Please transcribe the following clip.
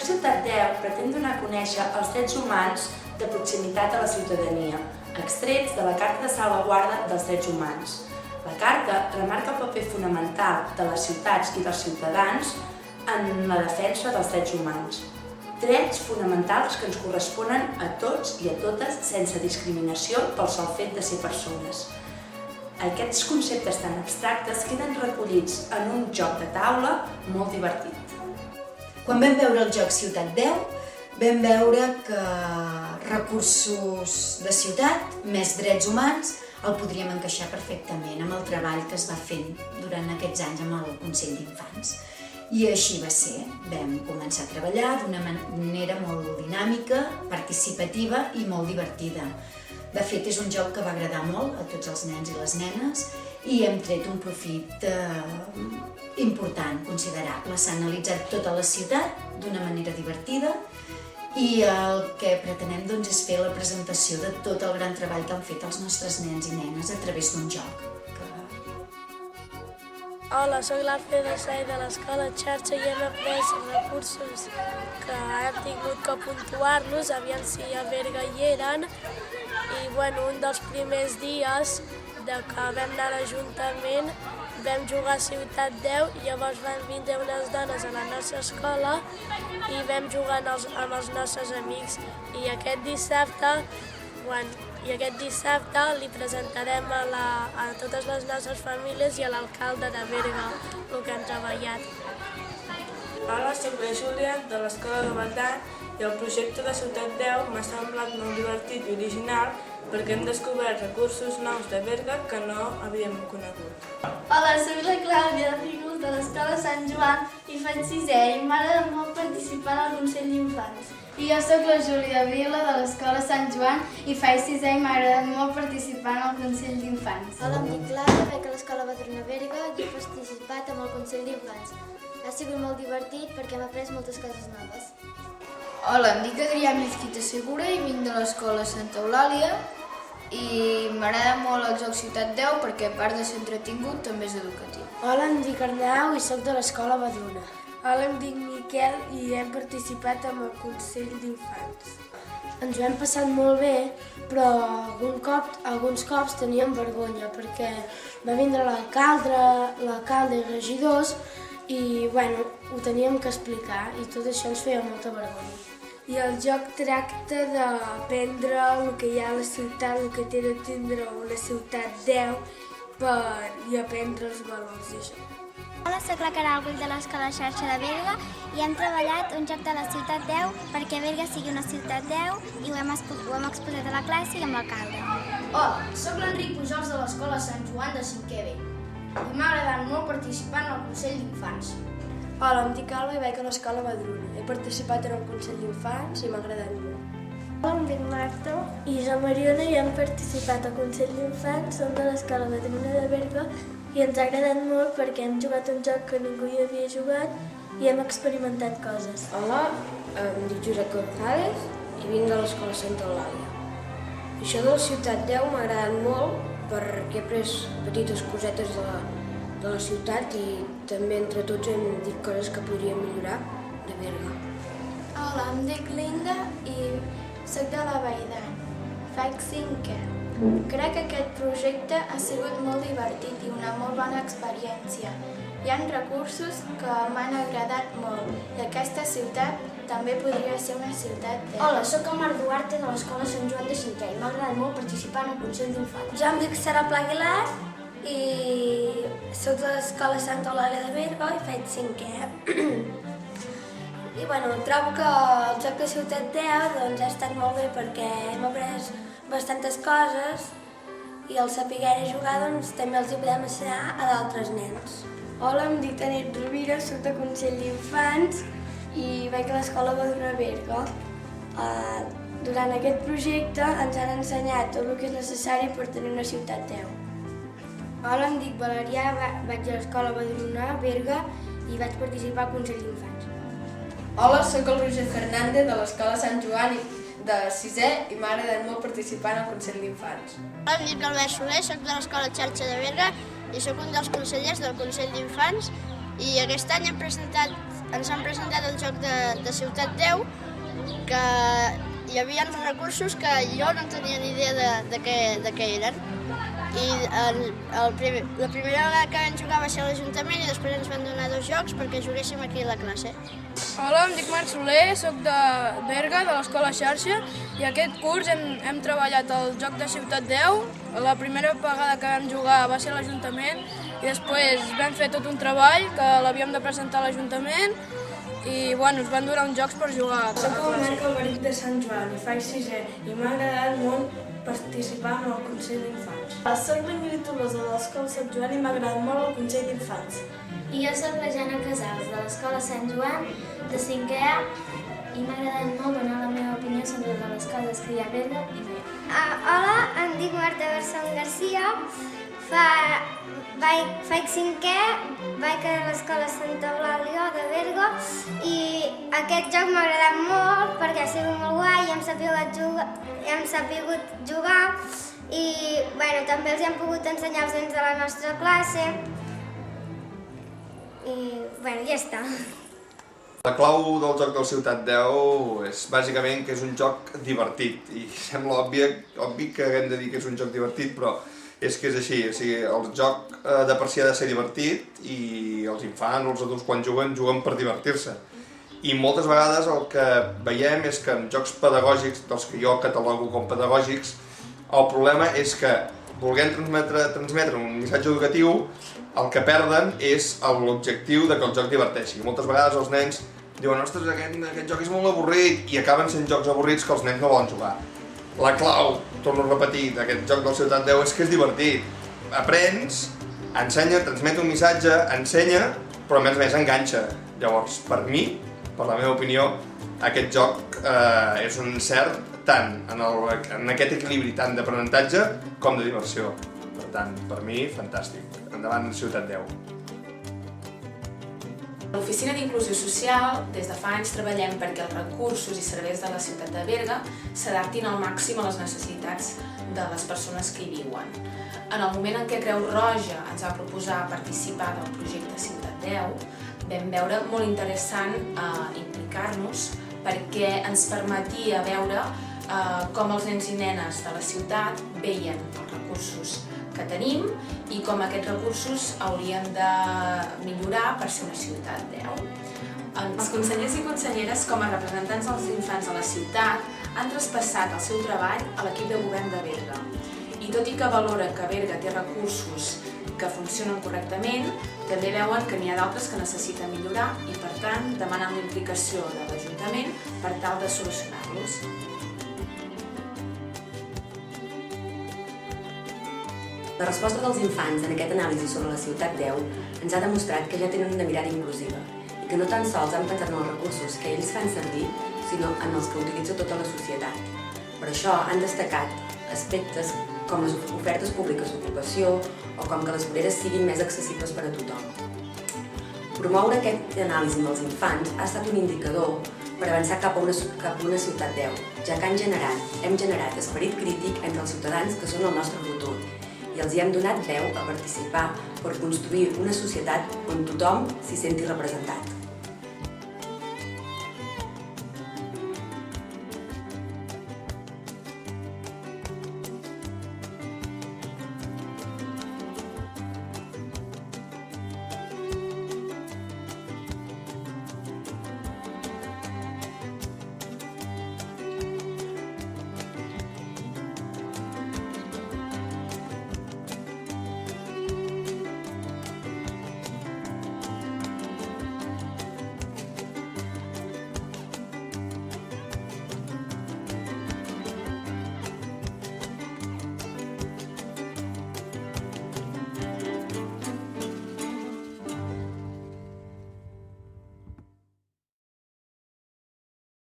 Ciutat 10 pretén donar a conèixer els drets humans de proximitat a la ciutadania, extrets de la Carta de Salvaguarda dels Drets Humans. La Carta remarca el paper fonamental de les ciutats i dels ciutadans en la defensa dels drets humans. Drets fonamentals que ens corresponen a tots i a totes sense discriminació pel sol fet de ser persones. Aquests conceptes tan abstractes queden recollits en un joc de taula molt divertit. Quan vam veure el joc Ciutat 10, vam veure que recursos de ciutat més drets humans el podríem encaixar perfectament amb el treball que es va fent durant aquests anys amb el Consell d'Infants. I així va ser. Vam començar a treballar d'una manera molt dinàmica, participativa i molt divertida. De fet, és un joc que va agradar molt a tots els nens i les nenes i hem tret un profit important, considerable. S'ha analitzat tota la ciutat d'una manera divertida i el que pretenem és fer la presentació de tot el gran treball que han fet els nostres nens i nenes a través d'un joc. Hola, soc l'Alfredo Sai de l'Escola Xarxa i hem après recursos que hem tingut que puntuar-los, aviam si a Berga hi eren. I un dels primers dies que vam anar a l'Ajuntament vam jugar a Ciutat 10 i llavors van vindre unes dones a la nostra escola i vam jugar amb els nostres amics. I aquest dissabte li presentarem a totes les nostres famílies i a l'alcalde de Berga el que han treballat. Hola, soc la Júlia de l'Escola de Baldan i el projecte de Ciutat 10 m'ha semblat molt divertit i original perquè hem descobert recursos nous de Berga que no havíem conegut. Hola, soc la Clàudia de Fígols de l'Escola Sant Joan i faig 6è i m'agrada molt participar en el Consell d'Infants. I jo soc la Júlia Vila de l'Escola Sant Joan i faig 6è i m'ha agradat molt participar en el Consell d'Infants. Hola, em dic Clara, veig a l'Escola Badruna Berga i he participat en el Consell d'Infants. Ha sigut molt divertit perquè hem après moltes coses noves. Hola, em dic Adrià Mesquita Segura i vinc de l'Escola Santa Eulàlia i m'agrada molt el joc Ciutat 10 perquè a part de ser entretingut també és educatiu. Hola, em dic Arnau i soc de l'Escola Badruna. Hola, em dic Miquel i hem participat en el Consell d'Infants. Ens ho hem passat molt bé, però alguns cops teníem vergonya perquè va vindre l'alcalde i regidors i ho teníem que explicar i tot això ens feia molta vergonya. I el joc tracta d'aprendre el que hi ha a la ciutat, el que té de tindre una ciutat 10 i aprendre els valors i això. Hola, soc la Caràgol de l'Escola Xarxa de Berga i hem treballat un joc de la Ciutat 10 perquè Berga sigui una ciutat 10 i ho hem exposat a la classe i amb l'alcalde. Hola, soc l'Enric Pujols de l'Escola Sant Joan de 5è B i m'ha agradat molt participar en el Consell d'Infants. Hola, em dic Alba i vaig a l'Escola Badruna. He participat en el Consell d'Infants i m'ha agradat molt. Hola, em dic Marta i jo Mariona i hem participat al Consell d'Infants, som de l'Escola Badruna de Berga i ens ha agradat molt perquè hem jugat un joc que ningú hi havia jugat i hem experimentat coses. Hola, em dic Josep González i vinc de l'Escola Santa Eulàlia. Això de la Ciutat 10 m'ha agradat molt perquè he après petites cosetes de la ciutat i també entre tots hem dit coses que podríem millorar de Berga. Hola, em dic Linda i soc de la Vall d'Aran. Faig 5è. Crec que aquest projecte ha sigut molt divertit i una molt bona experiència. Hi ha recursos que m'han agradat molt i aquesta ciutat també podria ser una ciutat 10. Hola, soc el Marc Duarte de l'Escola Sant Joan de 5è i m'ha agradat molt participar en el Consell d'Infants. Jo em dic Sara Pla Aguilar i soc de l'Escola Santa Eulàlia de Berga i faig 5è. I trobo que el joc de Ciutat 10 ha estat molt bé perquè hem après bastantes coses i al saber jugar també els hi podem ensenyar a d'altres nens. Hola, em dic Tanit Rovira, soc de Consell d'Infants i vaig a l'Escola Badruna Berga. Durant aquest projecte ens han ensenyat tot el que és necessari per tenir una ciutat 10. Hola, em dic Valerià, vaig a l'Escola Badruna Berga i vaig participar al Consell d'Infants. Hola, soc el Roger Fernández de l'Escola Sant Joan de 6è i m'ha agradat molt participar en el Consell d'Infants. Hola, em dic Albert Soler, soc de l'Escola Xarxa de Berga i sóc un dels consellers del Consell d'Infants i aquest any ens han presentat el joc de Ciutat 10, que hi havia recursos que jo no tenia ni idea de què eren. I la primera vegada que vam jugar va ser a l'Ajuntament i després ens van donar 2 jocs perquè juguéssim aquí a la classe. Hola, em dic Marc Soler, soc de Berga, de l'Escola Xarxa, i aquest curs hem treballat el joc de Ciutat 10. La primera vegada que vam jugar va ser a l'Ajuntament i després vam fer tot un treball que l'havíem de presentar a l'Ajuntament i ens van donar uns jocs per jugar. Soc el Marc Alberic de Sant Joan i faig 6è i m'ha agradat molt participar en el Consell d'Infants. Soc l'Ingrid Tolosa de l'Escola Sant Joan i m'ha agradat molt el Consell d'Infants. I jo soc la Jana Casals de l'Escola Sant Joan de 5è A i m'ha agradat molt donar la meva opinió sobre les coses que hi ha a Berga i no hi ha. Hola, em dic Marta Garçon Garcia, faig 5è, vaig a l'Escola Santa Eulàlia de Berga i aquest joc m'ha agradat molt perquè ha sigut molt guai i hem sabut jugar i també els hem pogut ensenyar els nens de la nostra classe i ja està. La clau del joc del Ciutat 10 és bàsicament que és un joc divertit i sembla obvi que haguem de dir que és un joc divertit, però és que és així, o sigui, el joc de per si ha de ser divertit i els infants o els adults quan juguen per divertir-se. I moltes vegades el que veiem és que en jocs pedagògics, dels que jo catalogo com pedagògics, el problema és que volent transmetre un missatge educatiu, el que perden és l'objectiu de que el joc diverteixi. Moltes vegades els nens diuen ostres, aquest joc és molt avorrit i acaben sent jocs avorrits que els nens no volen jugar. La clau, torno a repetir, d'aquest joc del Ciutat 10 és que és divertit. Aprens, ensenya, transmet un missatge, ensenya, però a més enganxa. Llavors, per mi, per la meva opinió, aquest joc és un encert tant en aquest equilibri tant d'aprenentatge com de diversió. Per tant, per mi, fantàstic. Endavant, Ciutat 10. A l'Oficina d'Inclusió Social, des de fa anys treballem perquè els recursos i serveis de la ciutat de Berga s'adaptin al màxim a les necessitats de les persones que hi viuen. En el moment en què Creu Roja ens va proposar participar del projecte Ciutat 10, vam veure molt interessant implicar-nos perquè ens permetia veure com els nens i nenes de la ciutat veien els recursos que tenim i com aquests recursos haurien de millorar per ser una ciutat 10. Els consellers i conselleres, com a representants dels infants de la ciutat, han traspassat el seu treball a l'equip de govern de Berga. I tot i que valoren que Berga té recursos que funcionen correctament, també veuen que n'hi ha d'altres que necessiten millorar i, per tant, demanen la implicació de l'Ajuntament per tal de solucionar-los. La resposta dels infants en aquest anàlisi sobre la Ciutat 10 ens ha demostrat que ja tenen una mirada inclusiva i que no tan sols han pensat en els recursos que ells fan servir, sinó en els que utilitza tota la societat. Per això han destacat aspectes com les ofertes públiques d'ocupació o com que les voreres siguin més accessibles per a tothom. Promoure aquest anàlisi amb els infants ha estat un indicador per avançar cap a una ciutat 10, ja que hem generat esperit crític entre els ciutadans que són el nostre futur i els hi hem donat veu a participar per construir una societat on tothom s'hi senti representat.